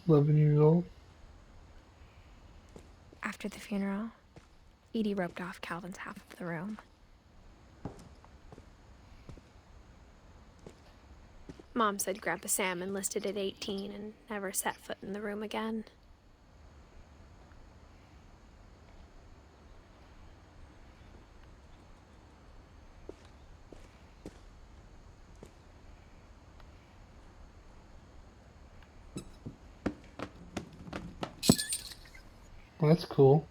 11 years old. After the funeral, Edie roped off Calvin's half of the room. Mom said Grandpa Sam enlisted at 18 and never set foot in the room again. That's cool.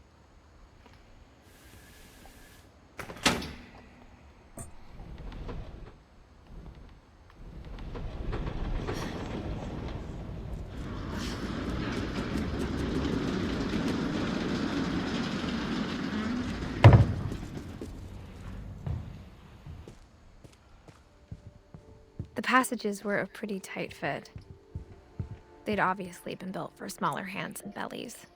The passages were a pretty tight fit. They'd obviously been built for smaller hands and bellies.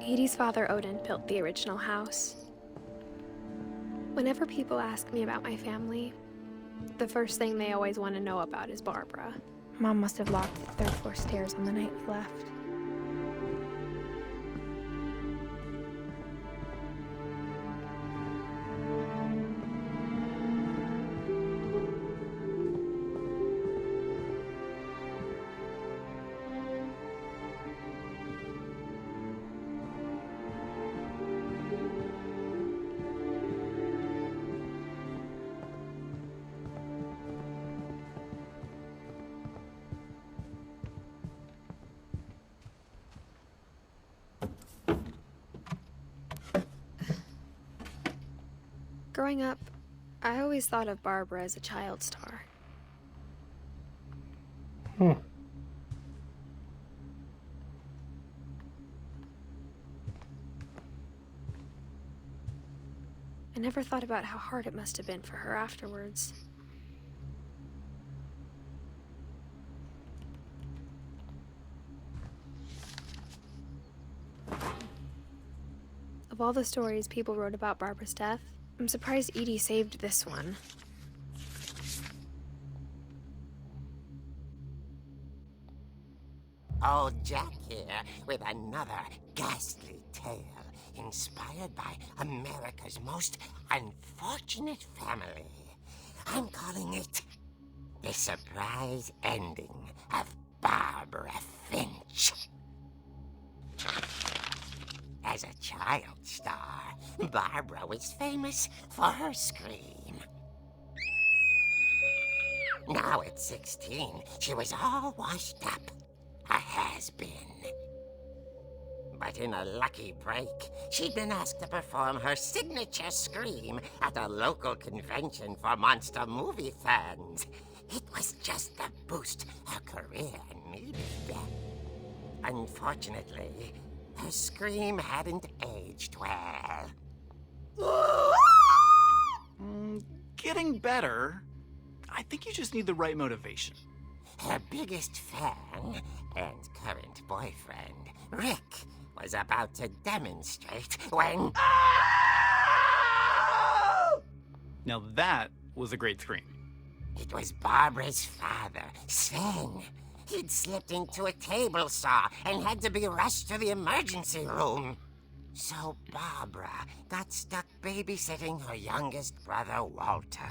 Edie's father, Odin, built the original house. Whenever people ask me about my family, the first thing they always want to know about is Barbara. Mom must have locked the third floor stairs on the night we left. Growing up, I always thought of Barbara as a child star. Hmm. I never thought about how hard it must have been for her afterwards. Of all the stories people wrote about Barbara's death, I'm surprised Edie saved this one. Old Jack here with another ghastly tale inspired by America's most unfortunate family. I'm calling it The Surprise Ending of Barbara Finch. As a child star, Barbara was famous for her scream. Now at 16, she was all washed up. A has-been. But in a lucky break, she'd been asked to perform her signature scream at a local convention for monster movie fans. It was just the boost her career needed. Unfortunately, her scream hadn't aged well. Getting better. I think you just need the right motivation. Her biggest fan and current boyfriend, Rick, was about to demonstrate when... Now that was a great scream. It was Barbara's father, Sven. He'd slipped into a table saw and had to be rushed to the emergency room. So Barbara got stuck babysitting her youngest brother, Walter.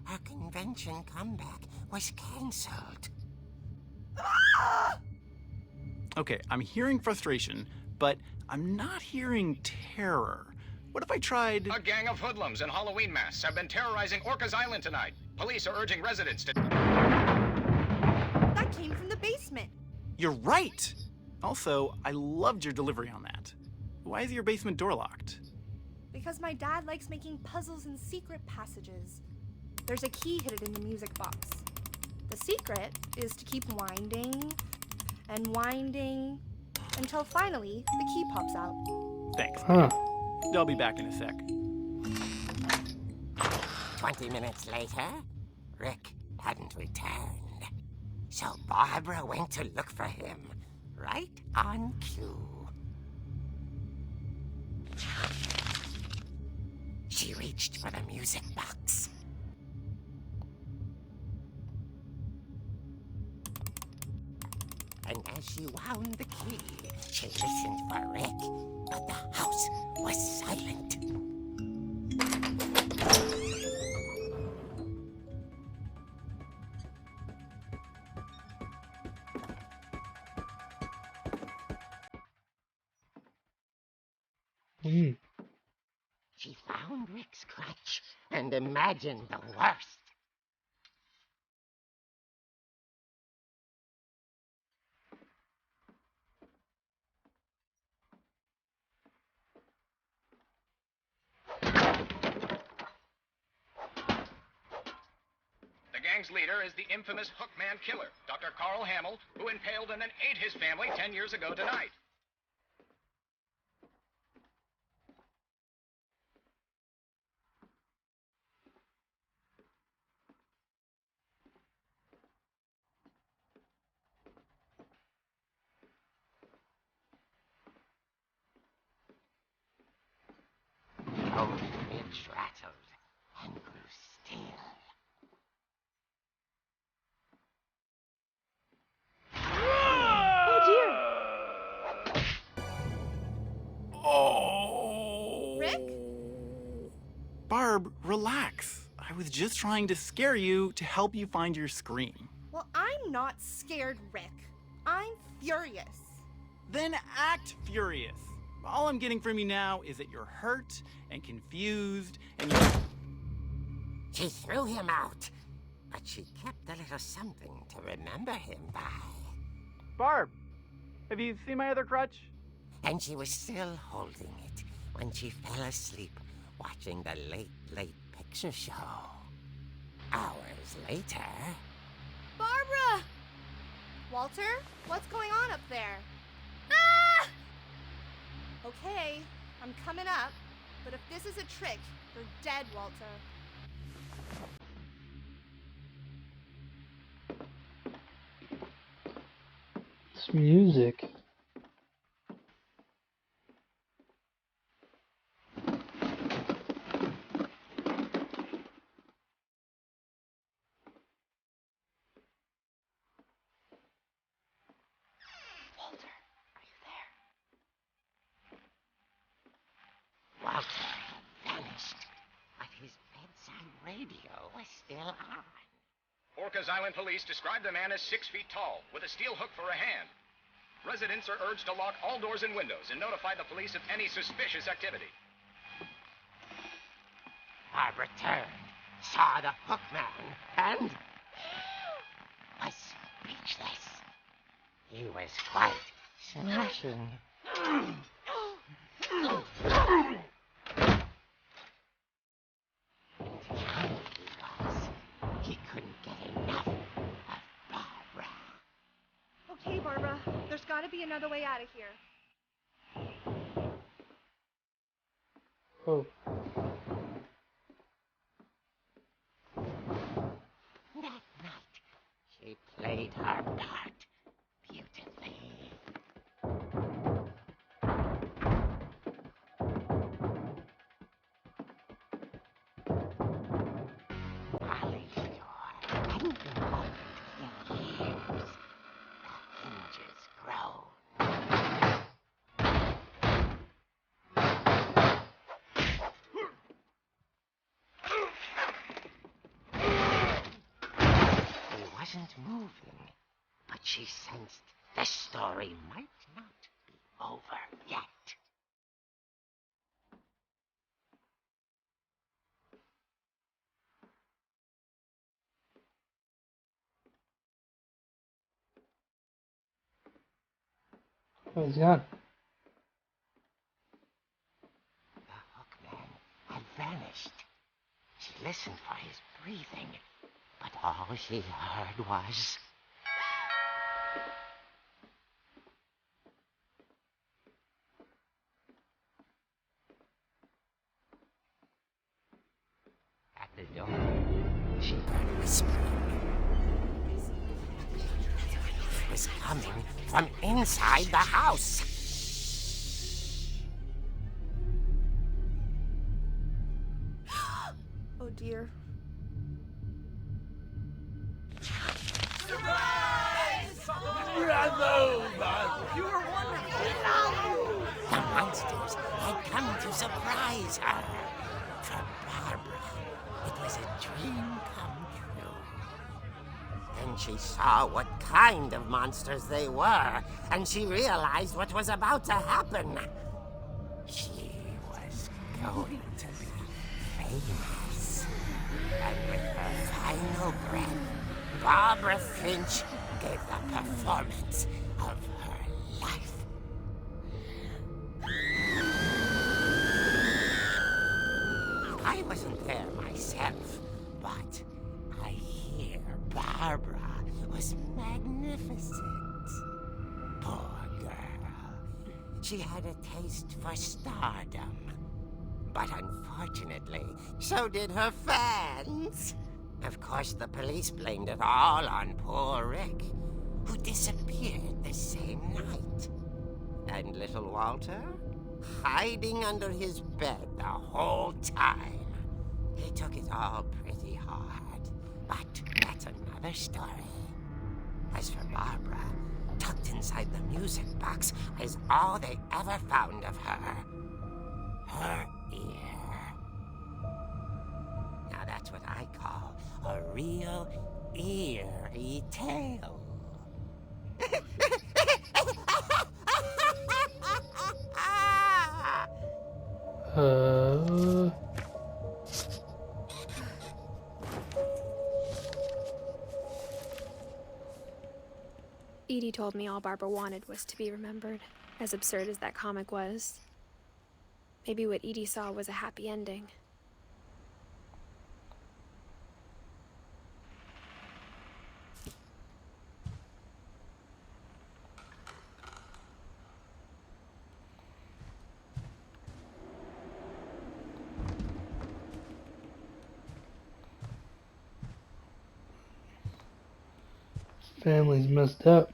Her convention comeback was cancelled. Okay, I'm hearing frustration, but I'm not hearing terror. What if I tried... A gang of hoodlums in Halloween masks have been terrorizing Orcas Island tonight. Police are urging residents to... That came from the basement. You're right! Also, I loved your delivery on that. Why is your basement door locked? Because my dad likes making puzzles and secret passages. There's a key hidden in the music box. The secret is to keep winding and winding until finally the key pops out. Thanks. Huh. I'll be back in a sec. 20 minutes later, Rick hadn't returned. So Barbara went to look for him, right on cue. she reached for the music box. And as she wound the key, she listened for Rick, but the house was silent. Hmm. She found Rick's crutch and imagined the worst. The gang's leader is the infamous Hookman killer, Dr. Carl Hamill, who impaled and then ate his family 10 years ago tonight. The old ridge rattled and grew still. Oh! Rick? Barb, relax. I was just trying to scare you to help you find your scream. Well, I'm not scared, Rick. I'm furious. Then act furious. All I'm getting from you now is that you're hurt and confused and you... She threw him out, but she kept a little something to remember him by. Barb, have you seen my other crutch? And she was still holding it when she fell asleep watching the late picture show. Hours later... Barbara! Walter, what's going on up there? Ah! Okay, I'm coming up, but if this is a trick, you're dead, Walter. This music. Walter had vanished, but his bedside radio was still on. Orcas Island police describe the man as 6 feet tall, with a steel hook for a hand. Residents are urged to lock all doors and windows and notify the police of any suspicious activity. Barbara turned, saw the hook man, and... was speechless. He was quite smashing. He couldn't get enough of Barbara. Okay, Barbara, there's gotta be another way out of here. Oh. That night, she played her part beautifully. Molly's door hadn't been opened in years. The hinges groaned. He wasn't moving, but she sensed the story might not be over yet. Oh, he's gone. The hookman had vanished. She listened for his breathing, but all she heard was... At the door, she heard whispering. It was coming from inside the house. here. The monsters had come to surprise her. For Barbara, it was a dream come true. Then she saw what kind of monsters they were, and she realized what was about to happen. She was going to be famous. And with her final breath, Barbara Finch gave the performance of her life. I wasn't there myself, but I hear Barbara was magnificent. Poor girl. She had a taste for stardom. But unfortunately, so did her fans. Of course, the police blamed it all on poor Rick, who disappeared the same night. And little Walter? Hiding under his bed the whole time. He took it all pretty hard, but that's another story. As for Barbara, tucked inside the music box is all they ever found of her. Her ear. Now that's what I call a real eerie tale. Edie told me all Barbara wanted was to be remembered, as absurd as that comic was. Maybe what Edie saw was a happy ending. Family's messed up.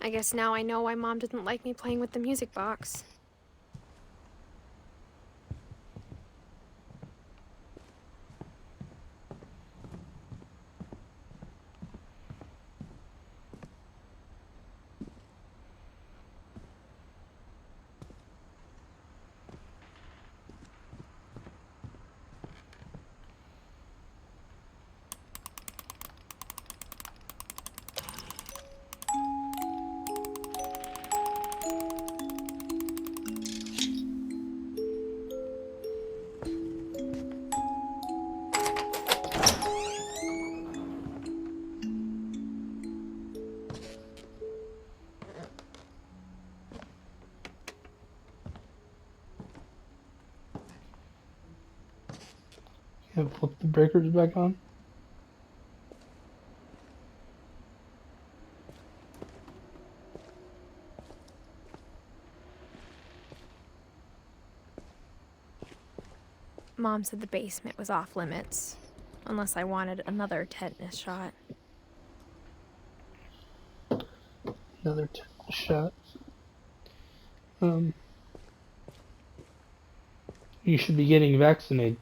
I guess now I know why Mom didn't like me playing with the music box. Yeah, flip the breakers back on. Mom said the basement was off limits, unless I wanted another tetanus shot. Another shot. You should be getting vaccinated.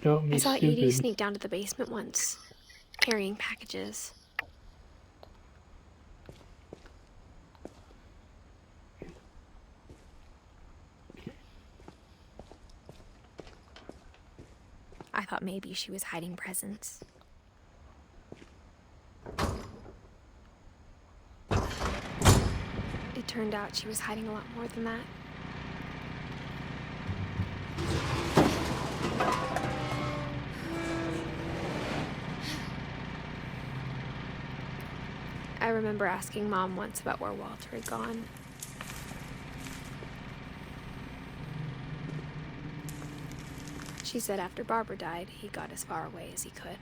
Don't be I saw stupid. Edie sneak down to the basement once, carrying packages. I thought maybe she was hiding presents. It turned out she was hiding a lot more than that. I remember asking Mom once about where Walter had gone. She said after Barbara died, he got as far away as he could.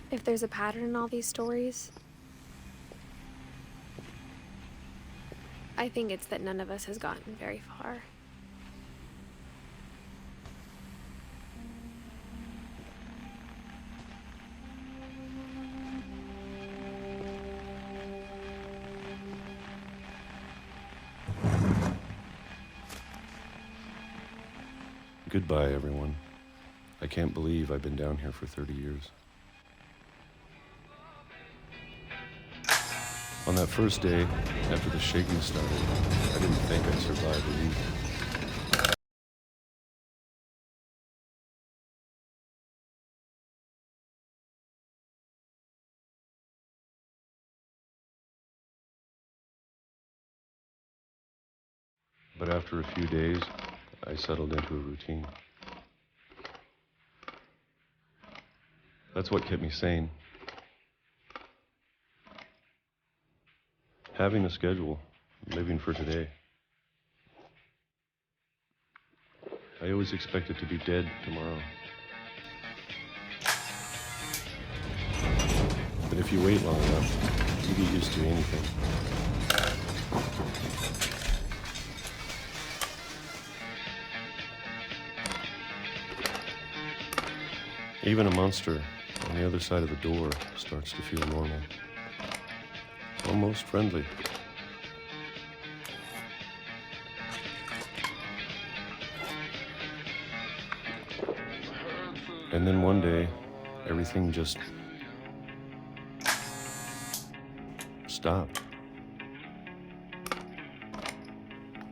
If there's a pattern in all these stories, I think it's that none of us has gotten very far. Goodbye, everyone. I can't believe I've been down here for 30 years. On that first day, after the shaking started, I didn't think I'd survive a week. But after a few days, I settled into a routine. That's what kept me sane. Having a schedule, living for today. I always expected to be dead tomorrow. But if you wait long enough, you get used to anything. Even a monster on the other side of the door starts to feel normal. Almost friendly. And then one day, everything just stopped.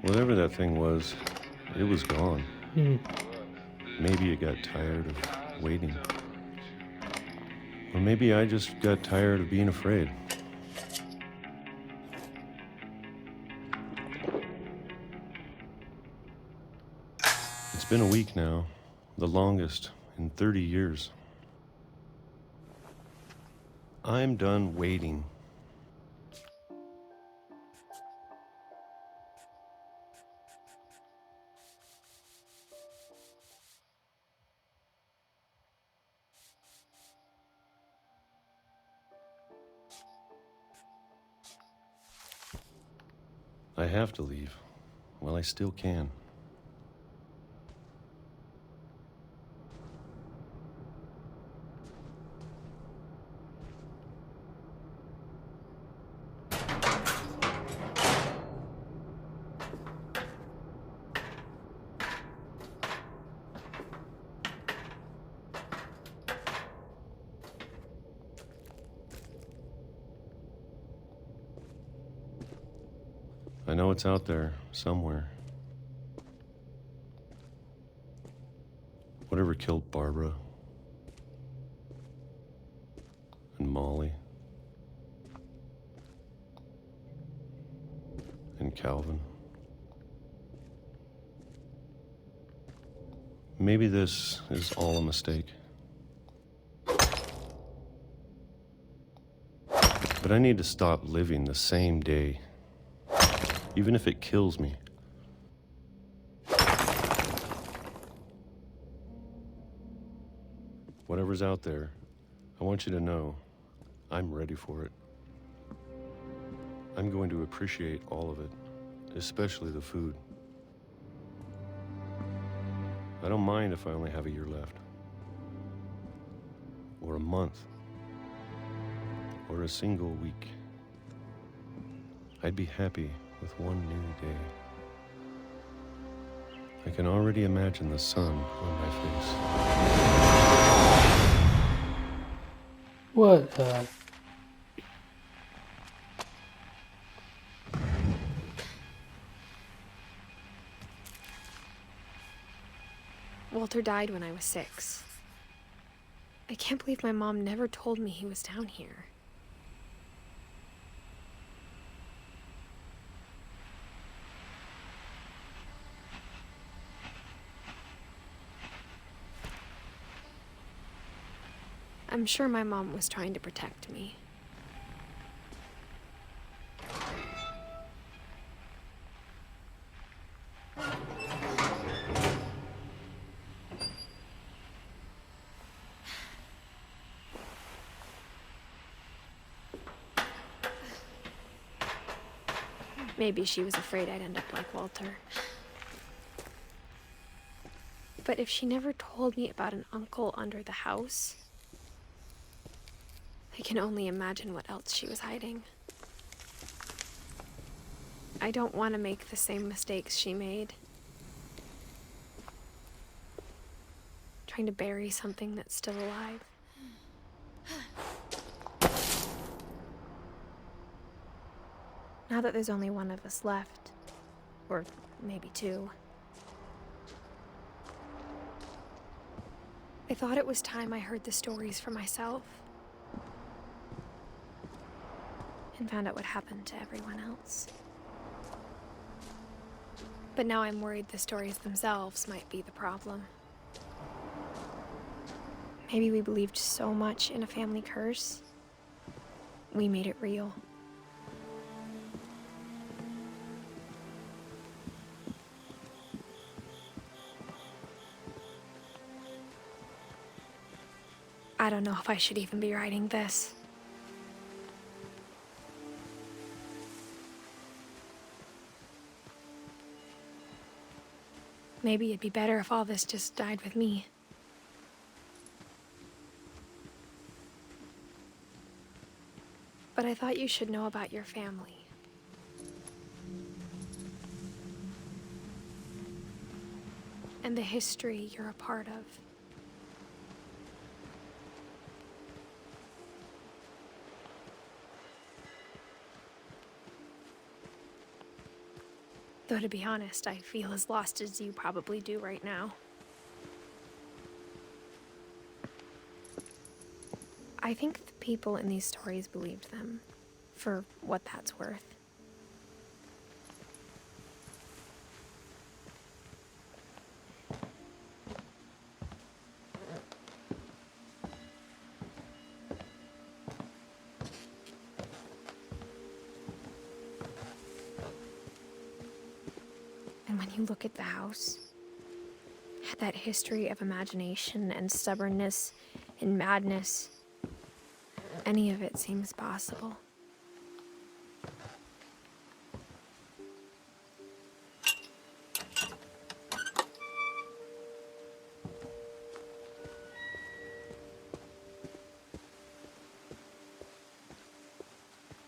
Whatever that thing was, it was gone. Maybe it got tired of waiting. Or maybe I just got tired of being afraid. It's been a week now, the longest in 30 years. I'm done waiting. I have to leave. Well, I still can. I know it's out there, somewhere. Whatever killed Barbara and Molly and Calvin. Maybe this is all a mistake. But I need to stop living the same day. Even if it kills me. Whatever's out there, I want you to know I'm ready for it. I'm going to appreciate all of it, especially the food. I don't mind if I only have a year left, or a month, or a single week. I'd be happy with one new day. I can already imagine the sun on my face. What? Walter died when I was 6. I can't believe my mom never told me he was down here. I'm sure my mom was trying to protect me. Maybe she was afraid I'd end up like Walter. But if she never told me about an uncle under the house, I can only imagine what else she was hiding. I don't want to make the same mistakes she made. Trying to bury something that's still alive. Now that there's only one of us left, or maybe two, I thought it was time I heard the stories for myself and found out what happened to everyone else. But now I'm worried the stories themselves might be the problem. Maybe we believed so much in a family curse, we made it real. I don't know if I should even be writing this. Maybe it'd be better if all this just died with me. But I thought you should know about your family. And the history you're a part of. Though to be honest, I feel as lost as you probably do right now. I think the people in these stories believed them, for what that's worth. And when you look at the house, that history of imagination and stubbornness and madness, any of it seems possible.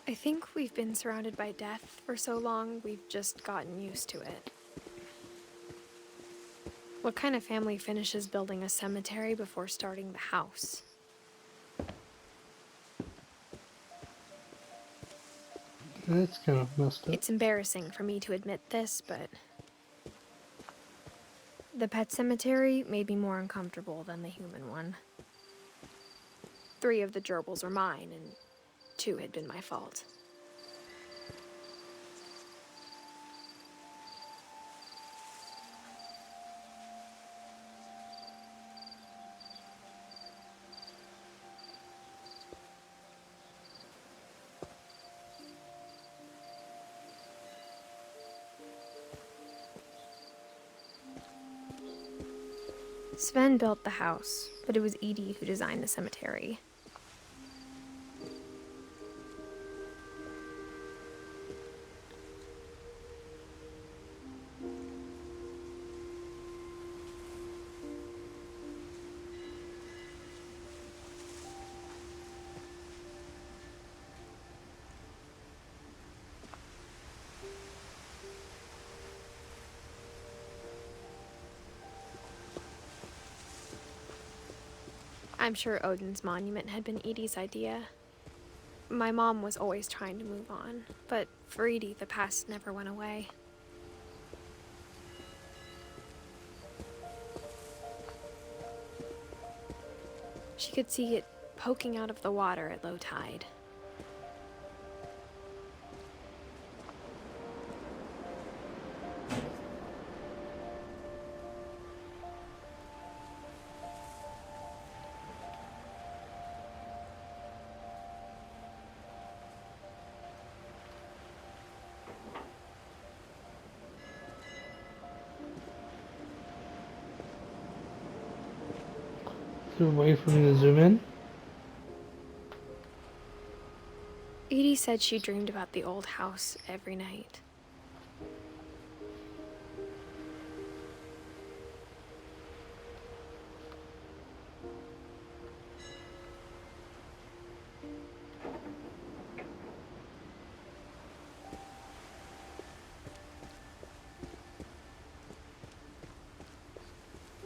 I think we've been surrounded by death for so long, we've just gotten used to it. What kind of family finishes building a cemetery before starting the house? That's kind of messed up. It's embarrassing for me to admit this, but the pet cemetery made me more uncomfortable than the human one. 3 of the gerbils were mine, and 2 had been my fault. Sven built the house, but it was Edie who designed the cemetery. I'm sure Odin's monument had been Edie's idea. My mom was always trying to move on, but for Edie, the past never went away. She could see it poking out of the water at low tide. Is there a way for me to zoom in? Edie said she dreamed about the old house every night.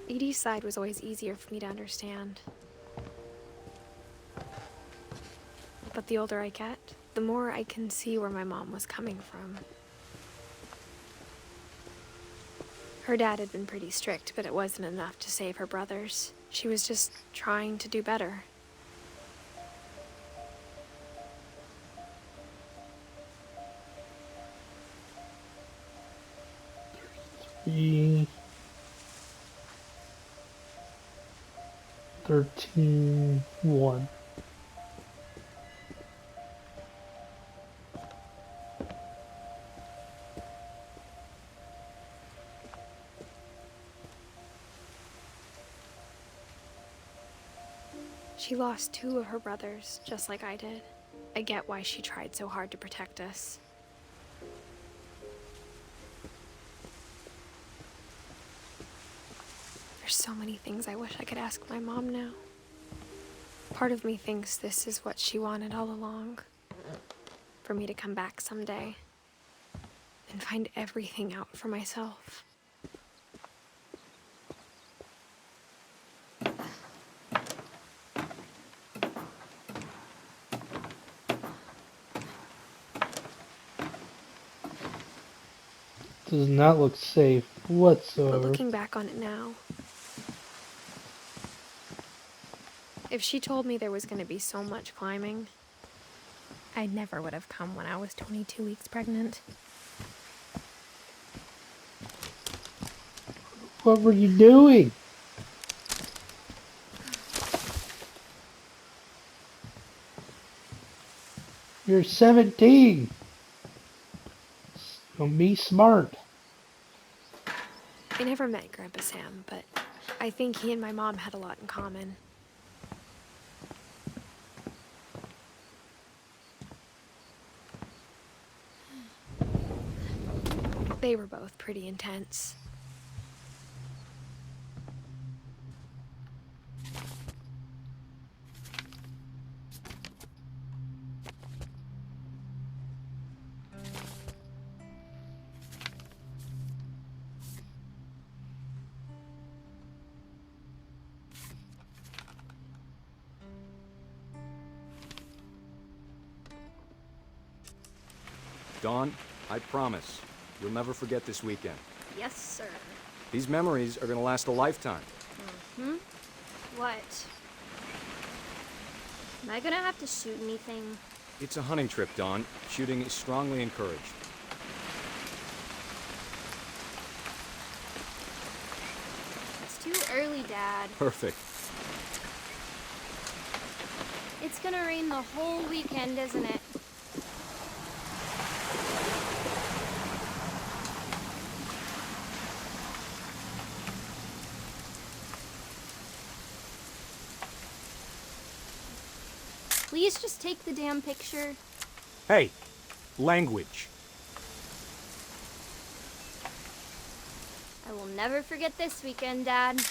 Edie's side was always easier for me to understand. But the older I get, the more I can see where my mom was coming from. Her dad had been pretty strict, but it wasn't enough to save her brothers. She was just trying to do better. Three, 13, 1. She lost 2 of her brothers, just like I did. I get why she tried so hard to protect us. There's so many things I wish I could ask my mom now. Part of me thinks this is what she wanted all along. For me to come back someday and find everything out for myself. Does not look safe whatsoever. But looking back on it now, if she told me there was going to be so much climbing, I never would have come when I was 22 weeks pregnant. What were you doing? You're 17. So be smart. I never met Grandpa Sam, but I think he and my mom had a lot in common. They were both pretty intense. Dawn, I promise, you'll never forget this weekend. Yes, sir. These memories are gonna last a lifetime. What? Am I gonna have to shoot anything? It's a hunting trip, Dawn. Shooting is strongly encouraged. It's too early, Dad. Perfect. It's gonna rain the whole weekend, isn't it? Please just take the damn picture. Hey, language. I will never forget this weekend, Dad.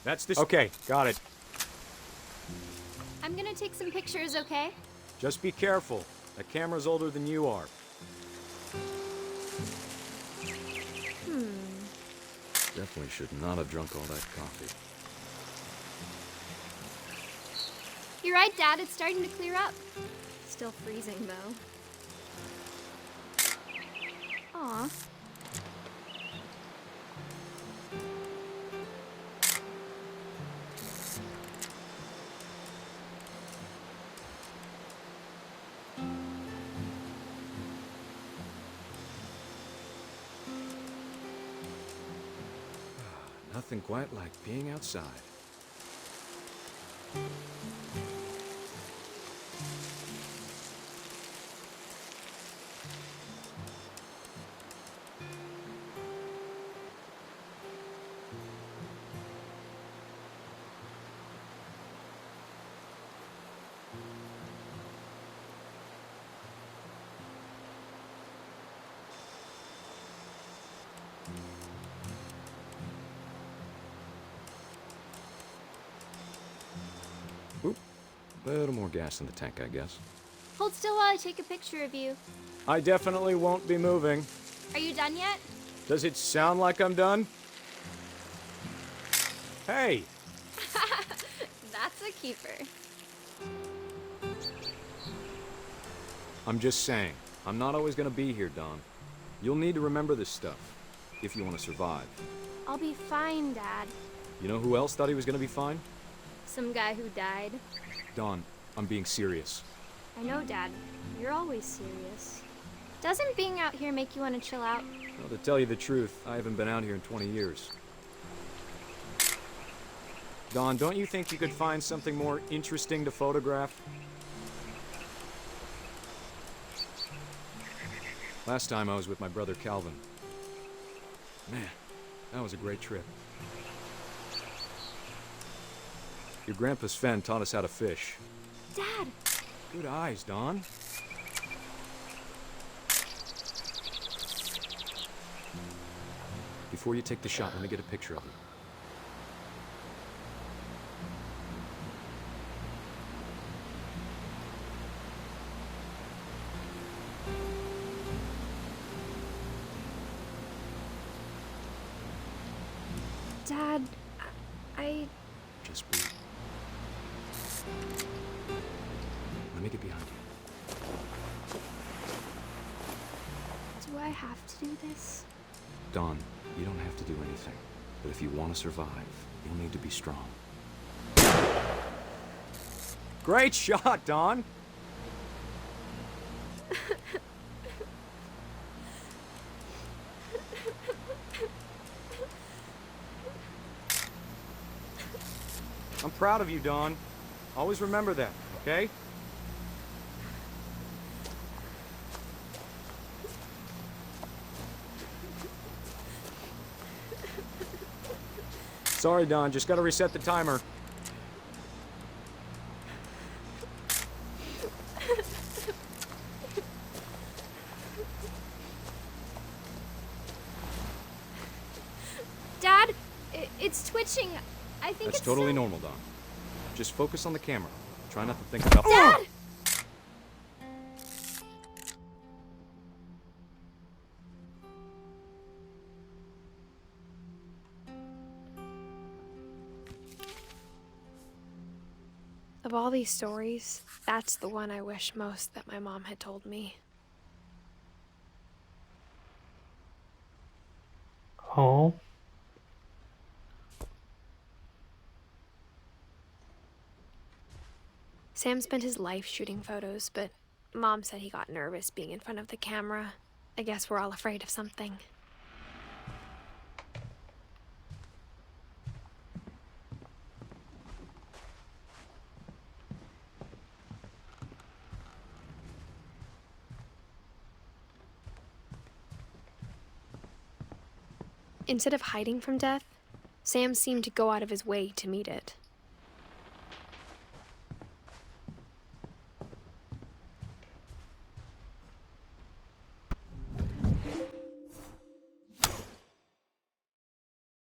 That's this. Okay, got it. I'm gonna take some pictures, okay? Just be careful. That camera's older than you are. Definitely should not have drunk all that coffee. You're right, Dad. It's starting to clear up. Still freezing, though. Aw. Nothing quite like being outside. Oop, little more gas in the tank, I guess. Hold still while I take a picture of you. I definitely won't be moving. Are you done yet? Does it sound like I'm done? Hey! That's a keeper. I'm just saying, I'm not always gonna be here, Dawn. You'll need to remember this stuff, if you want to survive. I'll be fine, Dad. You know who else thought he was gonna be fine? Some guy who died. Dawn, I'm being serious. I know, Dad. You're always serious. Doesn't being out here make you want to chill out? Well, to tell you the truth, I haven't been out here in 20 years. Dawn, don't you think you could find something more interesting to photograph? Last time I was with my brother Calvin. Man, that was a great trip. Your grandpa Sven taught us how to fish. Dad! Good eyes, Dawn. Before you take the shot, let me get a picture of you. Dad, I... Just breathe. Let me get behind you. do I have to do this? Dawn, you don't have to do anything. But if you want to survive, you'll need to be strong. Great shot, Dawn! I'm proud of you, Dawn. Always remember that, okay? Sorry, Dawn. Just gotta reset the timer. Dad, it's twitching. I think That's it's totally normal, Dawn. Just focus on the camera. Try not to think about... Dad! Of all these stories, that's the one I wish most that my mom had told me. Oh. Sam spent his life shooting photos, but Mom said he got nervous being in front of the camera. I guess we're all afraid of something. Instead of hiding from death, Sam seemed to go out of his way to meet it.